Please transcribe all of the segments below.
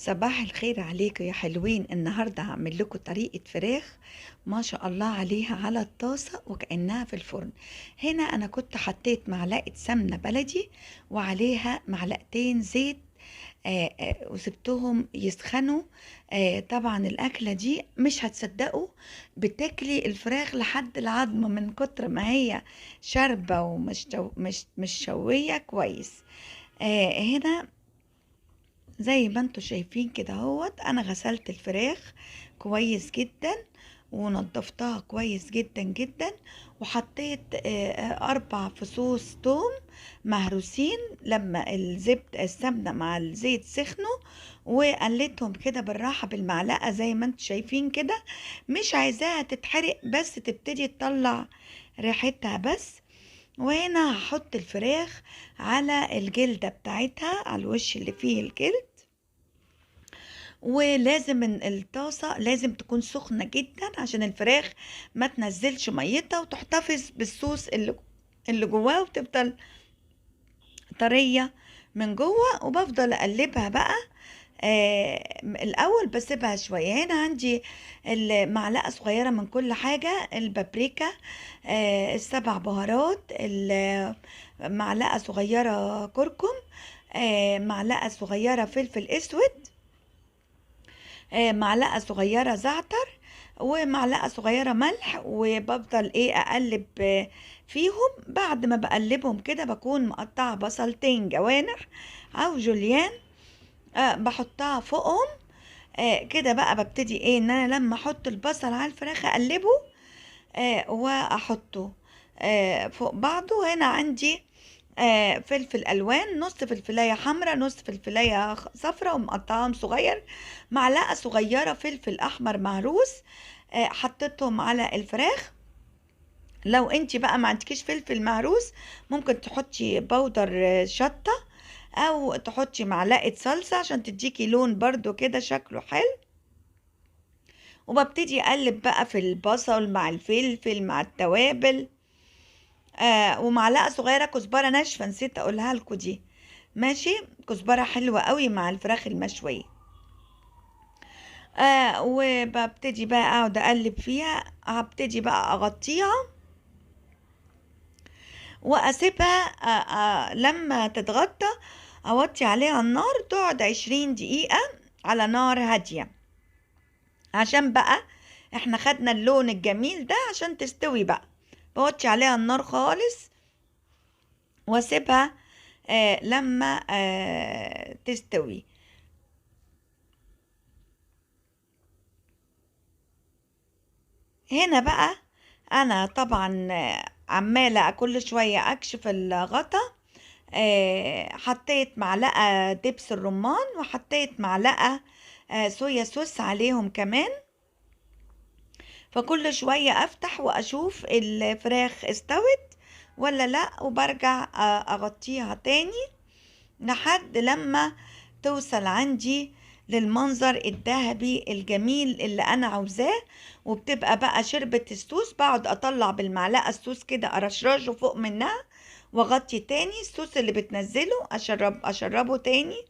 صباح الخير عليكم يا حلوين. النهاردة هعمل لكم طريقة فراخ ما شاء الله عليها على الطاسة وكأنها في الفرن. هنا أنا كنت حطيت معلقة سمنة بلدي وعليها معلقتين زيت. وسبتهم يسخنوا. طبعا الأكلة دي مش هتصدقوا، بتاكلي الفراخ لحد العظم من كتر ما هي شاربة ومش مش شوية كويس. هنا زي ما انتوا شايفين كده اهوت، انا غسلت الفراخ كويس جدا ونضفتها كويس جدا جدا، وحطيت 4 فصوص توم مهروسين لما السمنة مع الزيت سخنوا، وقلتهم كده بالراحة بالمعلقة زي ما انتوا شايفين كده. مش عايزاها تتحرق، بس تبتدي تطلع ريحتها بس. وهنا هحط الفراخ على الجلدة بتاعتها، على الوش اللي فيه الجلد. ولازم الطاسة لازم تكون سخنة جدا عشان الفراخ ما تنزلش ميتها وتحتفظ بالصوص اللي جواها، وتفضل طرية من جوه. وبفضل اقلبها بقى. الاول بسيبها شوية. هنا عندي المعلقة صغيرة من كل حاجة: البابريكا، السبع بهارات، معلقة صغيرة كركم، معلقة صغيرة فلفل اسود، معلقة صغيرة زعتر، ومعلقة صغيرة ملح. وبفضل اقلب فيهم. بعد ما بقلبهم كده بكون مقطعة بصلتين جوانح او جوليان، بحطها فوقهم. كده بقى ببتدي ان انا لما احط البصل على الفراخ اقلبه واحطه فوق بعضه. هنا عندي فلفل الوان، نص فلفلايه حمراء، نص فلفلايه صفراء ومقطعهم صغير، معلقه صغيره فلفل احمر مهروس. حطيتهم على الفراخ. لو انت بقى ما عندكيش فلفل مهروس ممكن تحطي بودر شطه، او تحطي معلقه صلصه عشان تديكي لون برضو كده شكله حلو. وببتدي اقلب بقى في البصل مع الفلفل مع التوابل. ومعلقه صغيره كزبره ناشفه نسيت اقولها لكم دي. ماشي، كزبره حلوه قوي مع الفراخ المشويه. وببتدي بقى اقعد اقلب فيها. هبتدي بقى اغطيها واسيبها. لما تتغطى اوطي عليها النار، تقعد 20 دقيقة على نار هادية، عشان بقى احنا خدنا اللون الجميل ده عشان تستوي بقى. بوطي عليها النار خالص واسيبها لما تستوي. هنا بقى انا طبعا عمالة كل شوية اكشف الغطا. حطيت معلقة دبس الرمان، وحطيت معلقة صويا صوص عليهم كمان. فكل شوية افتح واشوف الفراخ استوت ولا لا، وبرجع اغطيها تاني لحد لما توصل عندي للمنظر الذهبي الجميل اللي انا عاوزاه. وبتبقى بقى شربت الصوص. بقعد اطلع بالمعلقة الصوص كده ارشرشه فوق منها، واغطي تاني الصوص اللي بتنزله، اشربه تاني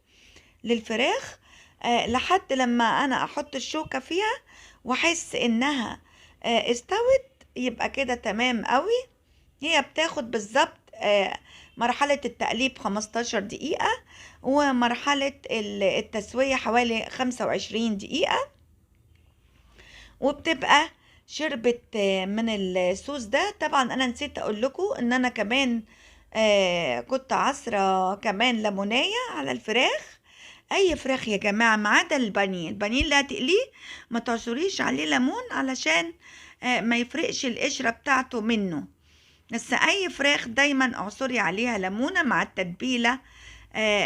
للفراخ لحد لما انا احط الشوكة فيها واحس انها استوت. يبقى كده تمام قوي. هي بتاخد بالظبط مرحلة التقليب 15 دقيقة، ومرحلة التسوية حوالي 25 دقيقة. وبتبقى شربت من الصوص ده. طبعا انا نسيت اقول لكم ان انا كمان كنت عصرة كمان ليمونية على الفراخ. اي فراخ يا جماعة ما عدا البانيه. البانيه اللي هتقليه ما تعصريش عليه ليمون علشان ما يفرقش القشرة بتاعته منه. بس اي فراخ دايما اعصري عليها ليمونة مع التتبيلة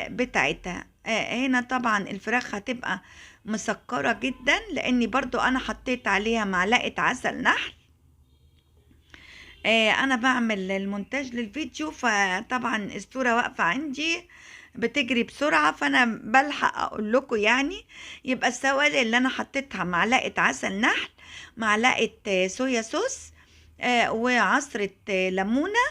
بتاعتها. هنا طبعا الفراخ هتبقى مسكرة جدا لاني برضو انا حطيت عليها معلقة عسل نحل. انا بعمل المونتاج للفيديو، فطبعا الصورة واقفة عندي بتجري بسرعة، فانا بلحق اقول لكم يعني. يبقى السوائل اللي انا حطيتها: معلقة عسل نحل، معلقة صويا صوص، وعصرة ليمونة.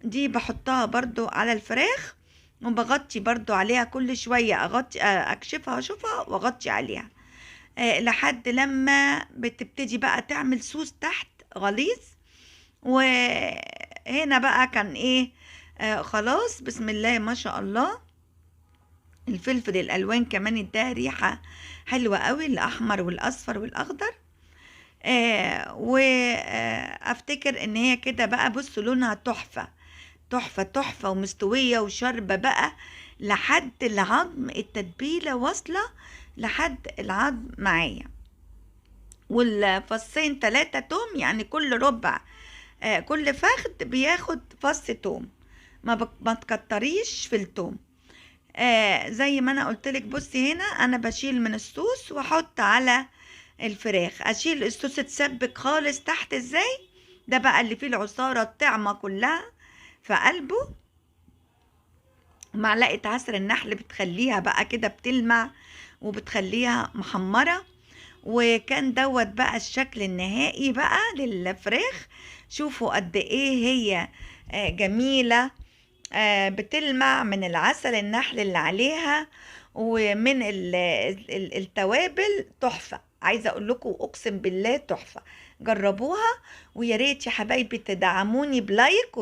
دي بحطها برضو على الفراخ. وبغطي برضو عليها كل شوية، أغطي أكشفها أشوفها وأغطي عليها لحد لما بتبتدي بقى تعمل سوس تحت غليظ. وهنا بقى كان ايه، خلاص بسم الله ما شاء الله. الفلفل الالوان كمان اداها ريحه حلوه قوي، الاحمر والاصفر والاخضر. وافتكر ان هي كده بقى، بصوا لونها تحفه تحفه تحفه، ومستويه وشاربه بقى لحد العظم، التتبيله واصله لحد العظم معايا. والفصين 3 توم، يعني كل ربع كل فخد بياخد فص توم، ما تكتريش في التوم. زي ما انا قلتلك، بصي هنا انا بشيل من الصوص واحط على الفراخ، اشيل الصوص اتسبك خالص تحت ازاي، ده بقى اللي فيه العصارة الطعمة كلها في قلبه. معلقة عسل النحل بتخليها بقى كده بتلمع وبتخليها محمرة. وكان دوت بقى الشكل النهائي بقى للفراخ. شوفوا قد ايه هي جميلة، بتلمع من العسل النحل اللي عليها ومن التوابل. تحفة، عايزة اقول لكم اقسم بالله تحفة. جربوها، ويا ريت يا حبايبي تدعموني بلايك